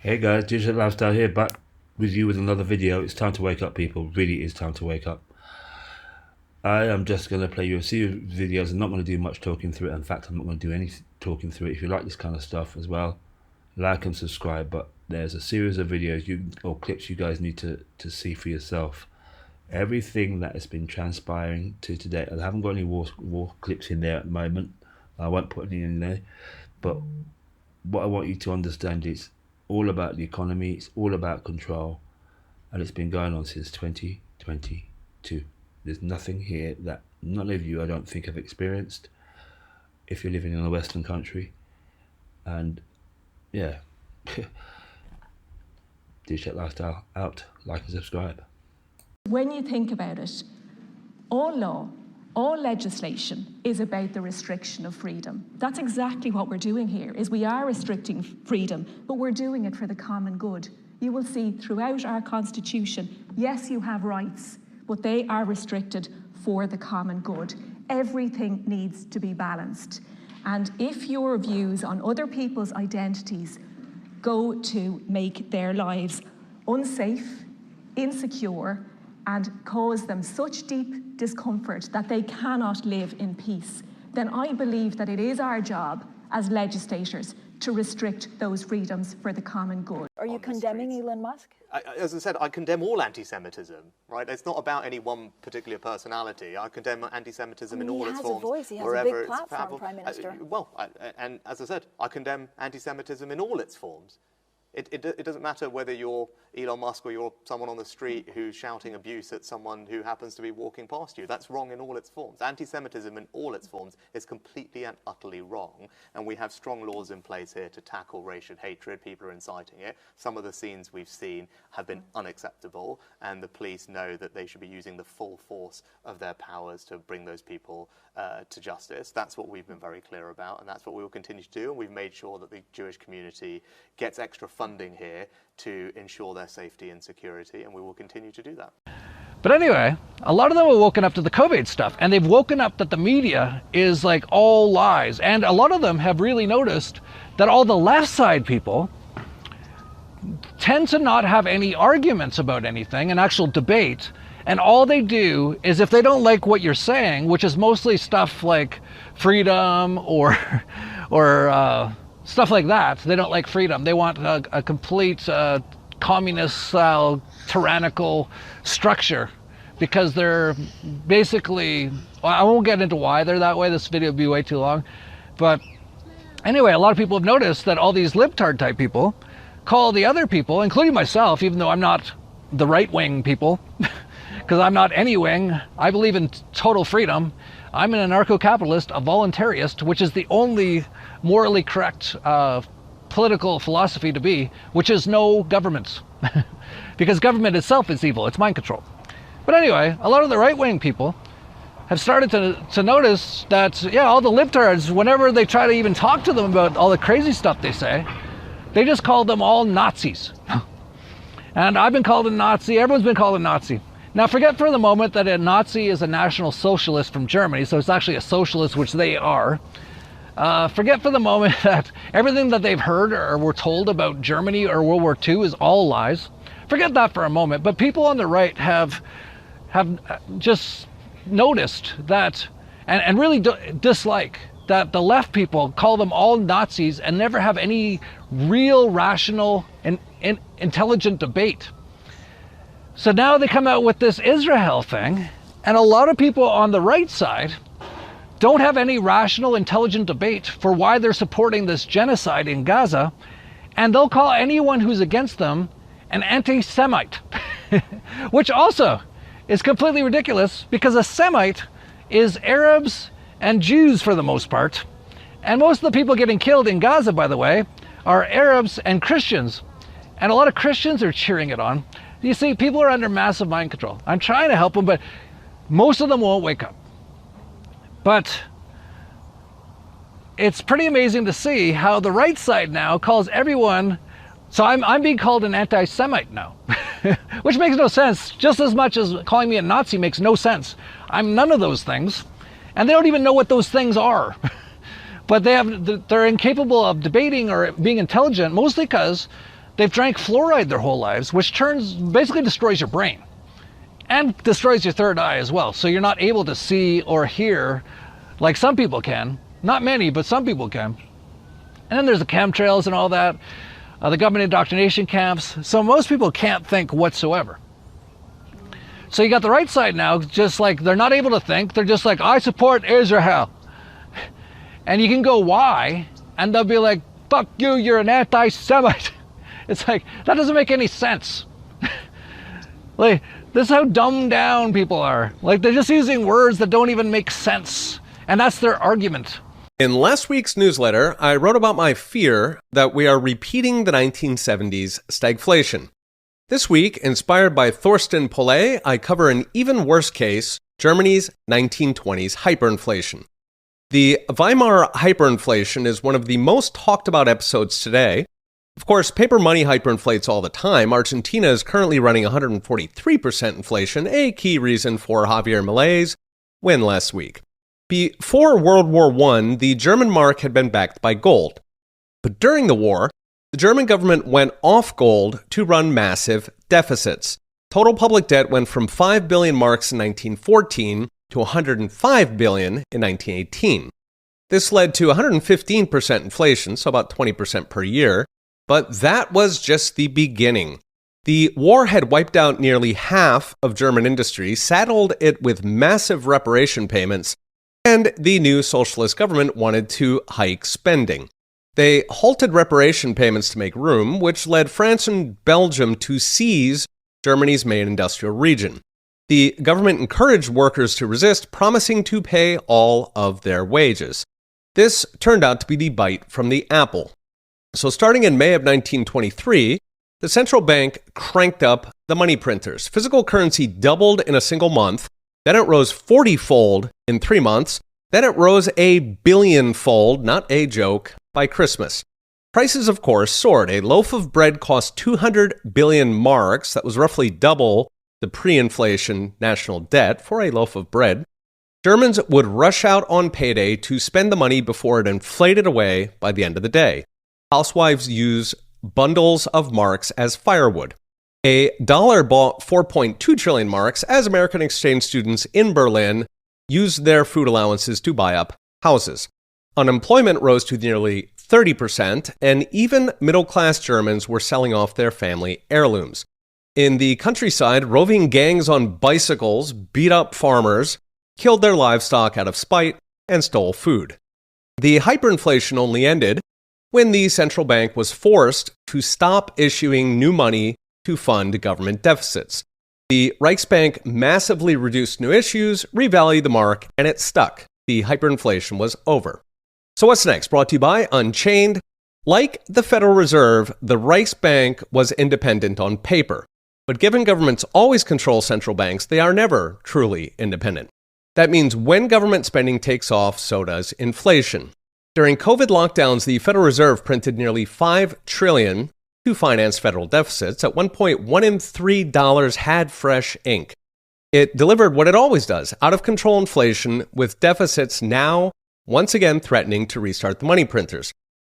Hey guys, Digital Lifestyle here, back with you with another video. It's time to wake up, people. Really is time to wake up. I am just going to play you a series of videos. I'm not going to do much talking through it. In fact, I'm not going to do any talking through it. If you like this kind of stuff as well, like and subscribe. But there's a series of videos or clips you guys need to see for yourself. Everything that has been transpiring to today. I haven't got any war clips in there at the moment. I won't put any in there. But what I want you to understand is all about the economy, it's all about control, and it's been going on since 2022. There's nothing here that none of you, I don't think, have experienced if you're living in a Western country. And yeah, Digital Lifestyle out, like and subscribe. When you think about it, all law, all legislation is about the restriction of freedom. That's exactly what we're doing here, is we are restricting freedom, but we're doing it for the common good. You will see throughout our constitution, yes, you have rights, but they are restricted for the common good. Everything needs to be balanced. And if your views on other people's identities go to make their lives unsafe, insecure, and cause them such deep discomfort that they cannot live in peace, then I believe that it is our job as legislators to restrict those freedoms for the common good. Are you condemning Elon Musk? As I said, I condemn all anti-Semitism, right? It's not about any one particular personality. I condemn anti-Semitism in all its forms. He has a voice, he has a big platform, Prime Minister. And as I said, I condemn anti-Semitism in all its forms. It doesn't matter whether you're Elon Musk or you're someone on the street who's shouting abuse at someone who happens to be walking past you. That's wrong in all its forms. Anti-Semitism in all its forms is completely and utterly wrong. And we have strong laws in place here to tackle racial hatred. People are inciting it. Some of the scenes we've seen have been unacceptable. And the police know that they should be using the full force of their powers to bring those people to justice. That's what we've been very clear about. And that's what we will continue to do. And we've made sure that the Jewish community gets extra funding here to ensure their safety and security, and we will continue to do that. But anyway, a lot of them have woken up to the COVID stuff, and they've woken up that the media is like all lies. And a lot of them have really noticed that all the left side people tend to not have any arguments about anything, an actual debate. And all they do is, if they don't like what you're saying, which is mostly stuff like freedom or stuff like that, they don't like freedom. They want a complete communist-style tyrannical structure, because they're basically, well, I won't get into why they're that way. This video would be way too long. But anyway, a lot of people have noticed that all these libtard type people call the other people, including myself, even though I'm not the right-wing people, because I'm not any wing. I believe in total freedom. I'm an anarcho-capitalist, a voluntarist, which is the only morally correct political philosophy to be, which is no governments. Because government itself is evil, it's mind control. But anyway, a lot of the right-wing people have started to notice that, yeah, all the libtards, whenever they try to even talk to them about all the crazy stuff they say, they just call them all Nazis. And I've been called a Nazi, everyone's been called a Nazi. Now forget for the moment that a Nazi is a National Socialist from Germany, so it's actually a socialist, which they are. Forget for the moment that everything that they've heard or were told about Germany or World War II is all lies. Forget that for a moment, but people on the right have just noticed that, and really dislike that the left people call them all Nazis and never have any real rational and intelligent debate. So now they come out with this Israel thing, and a lot of people on the right side don't have any rational, intelligent debate for why they're supporting this genocide in Gaza, and they'll call anyone who's against them an anti-Semite, which also is completely ridiculous, because a Semite is Arabs and Jews for the most part, and most of the people getting killed in Gaza, by the way, are Arabs and Christians, and a lot of Christians are cheering it on. You see, people are under massive mind control. I'm trying to help them, but most of them won't wake up. But it's pretty amazing to see how the right side now calls everyone, so I'm being called an anti-Semite now, which makes no sense, just as much as calling me a Nazi makes no sense. I'm none of those things, and they don't even know what those things are. But they're incapable of debating or being intelligent, mostly because they've drank fluoride their whole lives, which basically destroys your brain and destroys your third eye as well. So you're not able to see or hear like some people can. Not many, but some people can. And then there's the chemtrails and all that, the government indoctrination camps. So most people can't think whatsoever. So you got the right side now, just like they're not able to think. They're just like, I support Israel. And you can go, why? And they'll be like, fuck you, you're an anti-Semite. It's like, that doesn't make any sense. Like, this is how dumbed down people are. Like, they're just using words that don't even make sense. And that's their argument. In last week's newsletter, I wrote about my fear that we are repeating the 1970s stagflation. This week, inspired by Thorsten Polet, I cover an even worse case, Germany's 1920s hyperinflation. The Weimar hyperinflation is one of the most talked about episodes today. Of course, paper money hyperinflates all the time. Argentina is currently running 143% inflation, a key reason for Javier Milei's win last week. Before World War I, the German mark had been backed by gold. But during the war, the German government went off gold to run massive deficits. Total public debt went from 5 billion marks in 1914 to 105 billion in 1918. This led to 115% inflation, so about 20% per year. But that was just the beginning. The war had wiped out nearly half of German industry, saddled it with massive reparation payments, and the new socialist government wanted to hike spending. They halted reparation payments to make room, which led France and Belgium to seize Germany's main industrial region. The government encouraged workers to resist, promising to pay all of their wages. This turned out to be the bite from the apple. So starting in May of 1923, the central bank cranked up the money printers. Physical currency doubled in a single month, then it rose 40-fold in 3 months, then it rose a billion-fold, not a joke, by Christmas. Prices, of course, soared. A loaf of bread cost 200 billion marks. That was roughly double the pre-inflation national debt for a loaf of bread. Germans would rush out on payday to spend the money before it inflated away by the end of the day. Housewives use bundles of marks as firewood. A dollar bought 4.2 trillion marks as American exchange students in Berlin used their food allowances to buy up houses. Unemployment rose to nearly 30%, and even middle-class Germans were selling off their family heirlooms. In the countryside, roving gangs on bicycles beat up farmers, killed their livestock out of spite, and stole food. The hyperinflation only ended when the central bank was forced to stop issuing new money to fund government deficits. The Reichsbank massively reduced new issues, revalued the mark, and it stuck. The hyperinflation was over. So what's next? Brought to you by Unchained. Like the Federal Reserve, the Reichsbank was independent on paper. But given governments always control central banks, they are never truly independent. That means when government spending takes off, so does inflation. During COVID lockdowns, the Federal Reserve printed nearly $5 trillion to finance federal deficits. At one point, $1 in $3 had fresh ink. It delivered what it always does, out-of-control inflation, with deficits now once again threatening to restart the money printers.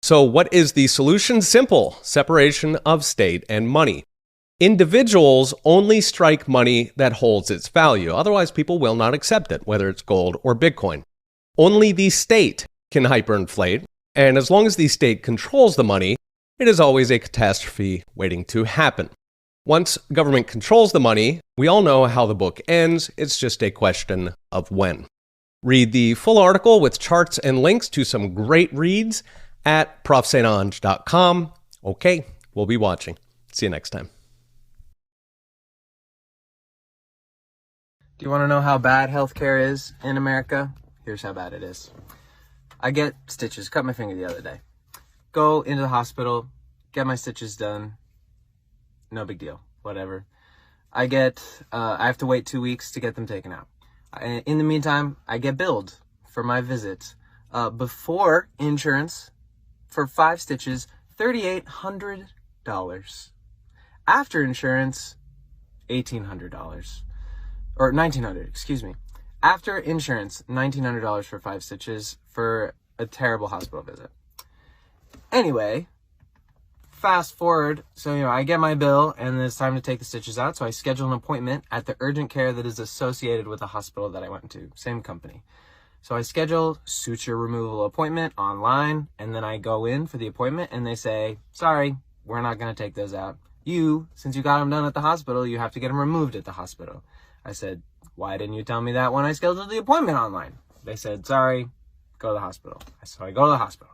So what is the solution? Simple: separation of state and money. Individuals only strike money that holds its value. Otherwise, people will not accept it, whether it's gold or Bitcoin. Only the state can hyperinflate, and as long as the state controls the money, it is always a catastrophe waiting to happen. Once government controls the money, we all know how the book ends. It's just a question of when. Read the full article with charts and links to some great reads at profsaintange.com. Okay, we'll be watching. See you next time. Do you want to know how bad healthcare is in America? Here's how bad it is. I get stitches, cut my finger the other day. Go into the hospital, get my stitches done. No big deal, whatever. I have to wait 2 weeks to get them taken out. In the meantime, I get billed for my visit. Before insurance, for 5 stitches, $3,800. After insurance, $1,800. Or $1,900, excuse me. After insurance, $1,900 for 5 stitches for a terrible hospital visit. Anyway, fast forward. So, I get my bill and it's time to take the stitches out. So I schedule an appointment at the urgent care that is associated with the hospital that I went to. Same company. So I schedule suture removal appointment online, and then I go in for the appointment and they say, sorry, we're not going to take those out. Since you got them done at the hospital, you have to get them removed at the hospital. I said, why didn't you tell me that when I scheduled the appointment online? They said, sorry, go to the hospital. So I go to the hospital.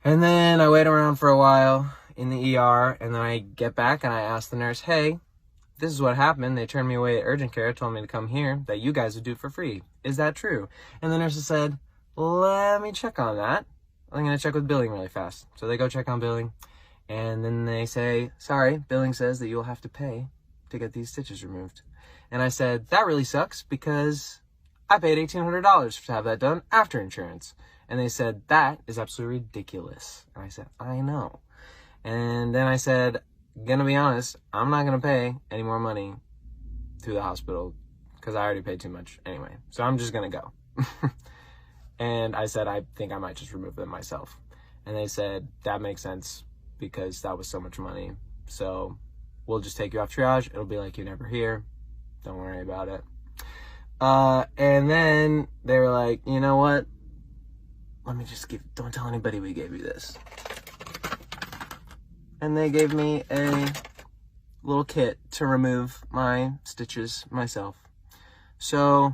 And then I wait around for a while in the ER, and then I get back and I ask the nurse, hey, this is what happened. They turned me away at urgent care, told me to come here, that you guys would do it for free. Is that true? And the nurse said, let me check on that. I'm going to check with billing really fast. So they go check on billing, and then they say, sorry, billing says that you'll have to pay to get these stitches removed. And I said, that really sucks because I paid $1,800 to have that done after insurance. And they said, that is absolutely ridiculous. And I said, I know. And then I said, gonna be honest, I'm not gonna pay any more money to the hospital because I already paid too much anyway. So I'm just gonna go. And I said, I think I might just remove them myself. And they said, that makes sense because that was so much money. So we'll just take you off triage. It'll be like you're never here. Don't worry about it. And then they were like, you know what? Don't tell anybody we gave you this. And they gave me a little kit to remove my stitches myself. So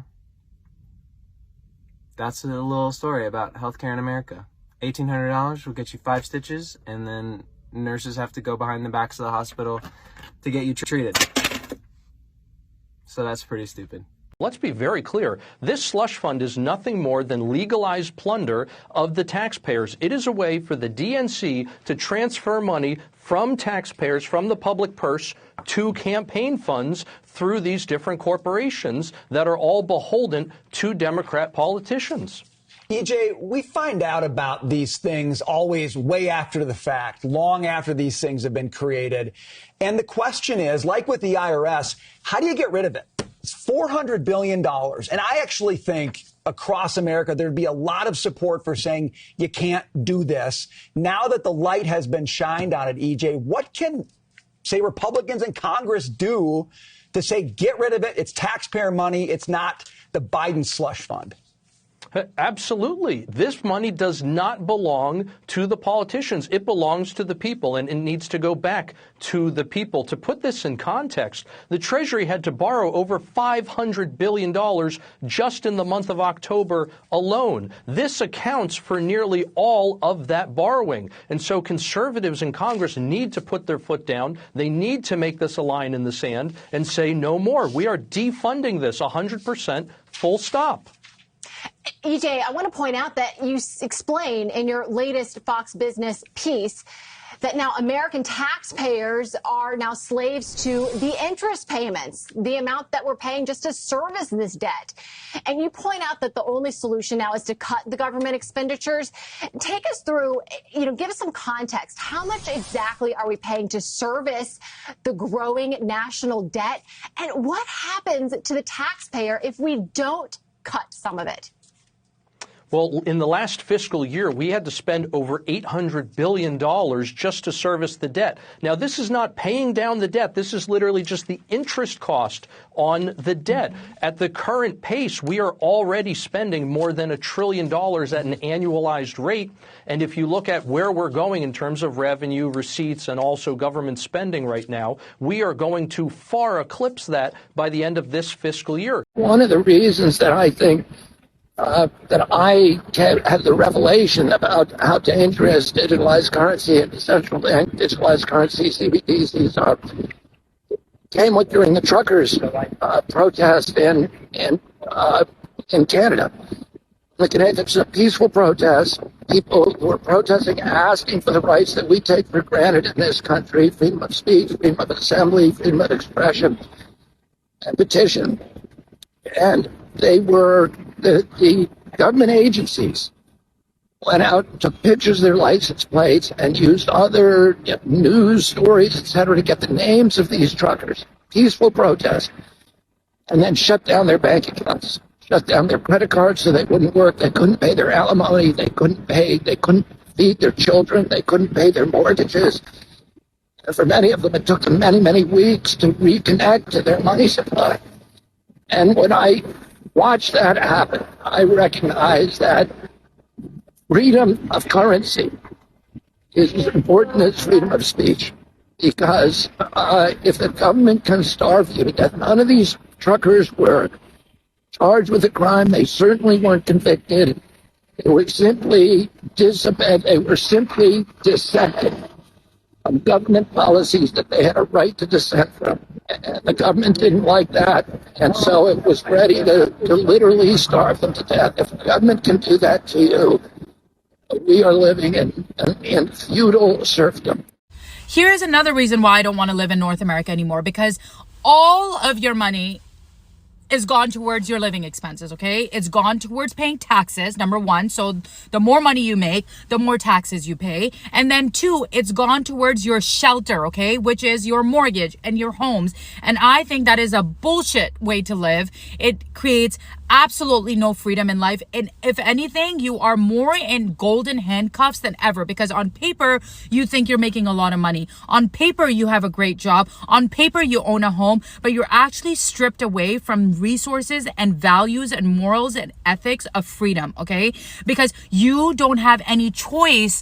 that's a little story about healthcare in America. $1,800 will get you 5 stitches, and then nurses have to go behind the backs of the hospital to get you treated. So that's pretty stupid. Let's be very clear. This slush fund is nothing more than legalized plunder of the taxpayers. It is a way for the DNC to transfer money from taxpayers, from the public purse, to campaign funds through these different corporations that are all beholden to Democrat politicians. EJ, we find out about these things always way after the fact, long after these things have been created. And the question is, like with the IRS, how do you get rid of it? It's $400 billion. And I actually think across America, there'd be a lot of support for saying you can't do this. Now that the light has been shined on it, EJ, what can, say, Republicans in Congress do to say, get rid of it? It's taxpayer money. It's not the Biden slush fund. Absolutely. This money does not belong to the politicians. It belongs to the people, and it needs to go back to the people. To put this in context, the Treasury had to borrow over $500 billion just in the month of October alone. This accounts for nearly all of that borrowing. And so conservatives in Congress need to put their foot down. They need to make this a line in the sand and say no more. We are defunding this 100%, full stop. EJ, I want to point out that you explain in your latest Fox Business piece that now American taxpayers are now slaves to the interest payments, the amount that we're paying just to service this debt. And you point out that the only solution now is to cut the government expenditures. Take us through, give us some context. How much exactly are we paying to service the growing national debt? And what happens to the taxpayer if we don't cut some of it? Well, in the last fiscal year, we had to spend over $800 billion just to service the debt. Now, this is not paying down the debt. This is literally just the interest cost on the debt. At the current pace, we are already spending more than $1 trillion at an annualized rate. And if you look at where we're going in terms of revenue, receipts, and also government spending right now, we are going to far eclipse that by the end of this fiscal year. One of the reasons that I think that I had the revelation about how dangerous digitalized currency and central bank digitalized currency CBDCs are came with during the truckers' protest in Canada. It was a peaceful protest. People who were protesting, asking for the rights that we take for granted in this country: freedom of speech, freedom of assembly, freedom of expression, and petition. And they were the government agencies went out, took pictures of their license plates, and used other news stories, etc., to get the names of these truckers. Peaceful protest, and then shut down their bank accounts, shut down their credit cards so they wouldn't work. They couldn't pay their alimony. They couldn't feed their children. They couldn't pay their mortgages. And for many of them, it took them many, many weeks to reconnect to their money supply. And when I watched that happen, I recognized that freedom of currency is as important as freedom of speech. Because if the government can starve you to death, none of these truckers were charged with a crime. They certainly weren't convicted. They were simply They were simply dissenting from government policies that they had a right to dissent from. And the government didn't like that, and so it was ready to literally starve them to death. If the government can do that to you, we are living in feudal serfdom. Here is another reason why I don't want to live in North America anymore, because all of your money is gone towards your living expenses, okay? It's gone towards paying taxes, number one. So the more money you make, the more taxes you pay. And then two, it's gone towards your shelter, okay? Which is your mortgage and your homes. And I think that is a bullshit way to live. It creates absolutely no freedom in life. And if anything, you are more in golden handcuffs than ever, because on paper, you think you're making a lot of money. On paper, you have a great job. On paper, you own a home, but you're actually stripped away from resources and values and morals and ethics of freedom, okay? Because you don't have any choice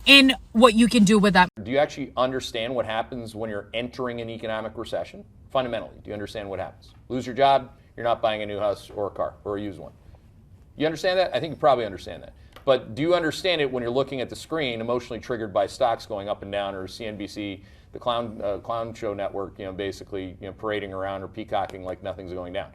in what you can do with that. Do you actually understand what happens when you're entering an economic recession? Fundamentally, do you understand what happens? Lose your job, you're not buying a new house or a car or a used one. You understand that? I think you probably understand that. But do you understand it when you're looking at the screen, emotionally triggered by stocks going up and down, or CNBC, the clown show network, basically, parading around or peacocking like nothing's going down?